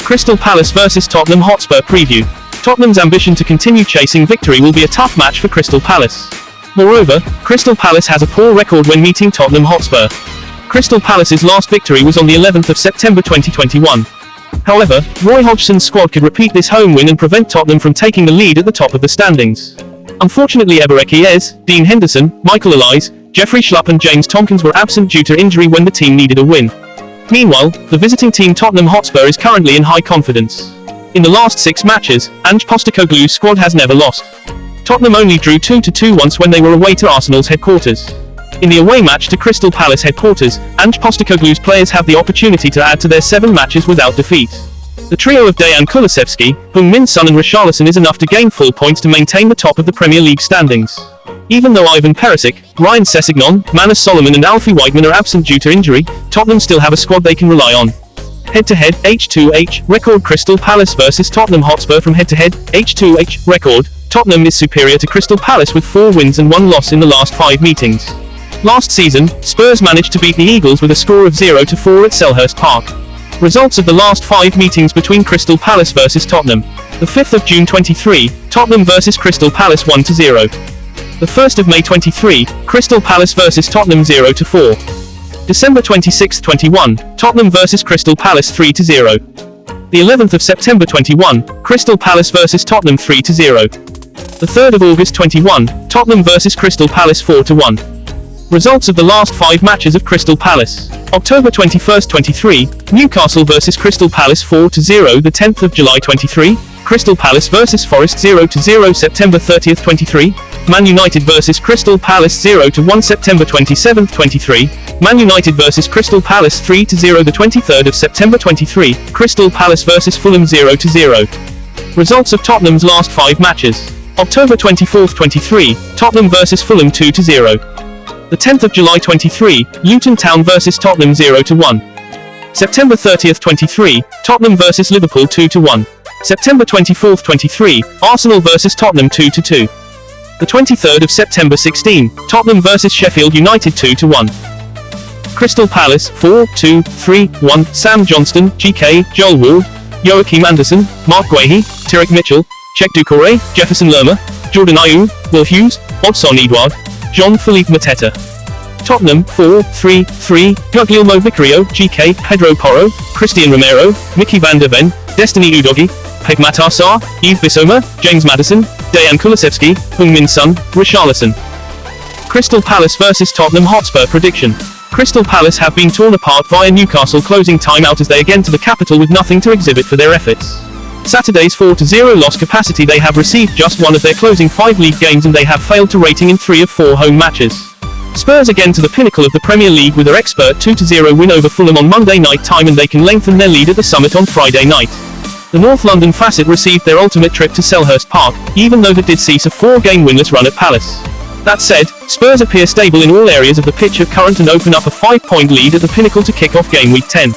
Crystal Palace vs Tottenham Hotspur preview. Tottenham's ambition to continue chasing victory will be a tough match for Crystal Palace. Moreover, Crystal Palace has a poor record when meeting Tottenham Hotspur. Crystal Palace's last victory was on the 11th of September 2021. However, Roy Hodgson's squad could repeat this home win and prevent Tottenham from taking the lead at the top of the standings. Unfortunately, Eberechies, Dean Henderson, Michael Allies, Jeffrey Schlupp and James Tompkins were absent due to injury when the team needed a win. Meanwhile, the visiting team Tottenham Hotspur is currently in high confidence. In the last 6 matches, Ange Postecoglou's squad has never lost. Tottenham only drew 2-2 once when they were away to Arsenal's headquarters. In the away match to Crystal Palace headquarters, Ange Postecoglou's players have the opportunity to add to their 7 matches without defeat. The trio of Dejan Kulusevski, Heung-min Son and Richarlison is enough to gain full points to maintain the top of the Premier League standings. Even though Ivan Perisic, Ryan Sessegnon, Manus Solomon and Alfie Whiteman are absent due to injury, Tottenham still have a squad they can rely on. Head-to-head, H2H, record Crystal Palace vs Tottenham Hotspur. From head-to-head, H2H, record, Tottenham is superior to Crystal Palace with 4 wins and 1 loss in the last 5 meetings. Last season, Spurs managed to beat the Eagles with a score of 0-4 at Selhurst Park. Results of the last 5 meetings between Crystal Palace vs Tottenham. The 5th of June 23, Tottenham vs Crystal Palace 1-0. The 1st of May 23, Crystal Palace vs Tottenham 0-4. December 26, 21, Tottenham vs Crystal Palace 3-0. The 11th of September 21, Crystal Palace vs Tottenham 3-0. The 3rd of August 21, Tottenham vs Crystal Palace 4-1. Results of the last 5 matches of Crystal Palace. October 21, 23, Newcastle vs Crystal Palace 4-0. The 10th of July 23, Crystal Palace vs Forest 0-0. September 30, 23, Man United vs Crystal Palace 0-1. September 27, 23, Man United vs Crystal Palace 3-0. The 23rd of September 23, Crystal Palace vs Fulham 0-0. Results of Tottenham's last 5 matches. October 24, 23, Tottenham vs Fulham 2-0. The 10th of July 23, Luton Town vs Tottenham 0-1. September 30th 23, Tottenham vs Liverpool 2-1. September 24th 23, Arsenal vs Tottenham 2-2. The 23rd of September 16, Tottenham vs Sheffield United 2-1. Crystal Palace 4-2-3-1. Sam Johnston, GK, Joel Ward, Joachim Andersen, Mark Guehi, Tyrek Mitchell, Cheick Doucouré, Jefferson Lerma, Jordan Ayew, Will Hughes, Hodgson Edouard, Jean-Philippe Mateta. Tottenham 4-3-3, Guglielmo Vicario, GK, Pedro Porro, Christian Romero, Mickey van der Ven, Destiny Udogie, Pep Matar Sarr, Yves Bissouma, James Maddison, Dejan Kulusevski, Heung-min Son, Richarlison. Crystal Palace vs Tottenham Hotspur prediction. Crystal Palace have been torn apart via Newcastle closing time out as they again to the capital with nothing to exhibit for their efforts. Saturday's 4-0 loss capacity they have received just 1 of their closing 5 league games and they have failed to rating in 3 of 4 home matches. Spurs again to the pinnacle of the Premier League with their expert 2-0 win over Fulham on Monday night time and they can lengthen their lead at the Summit on Friday night. The North London Facet received their ultimate trip to Selhurst Park, even though they did cease a 4-game winless run at Palace. That said, Spurs appear stable in all areas of the pitch at current and open up a 5-point lead at the pinnacle to kick off game week 10.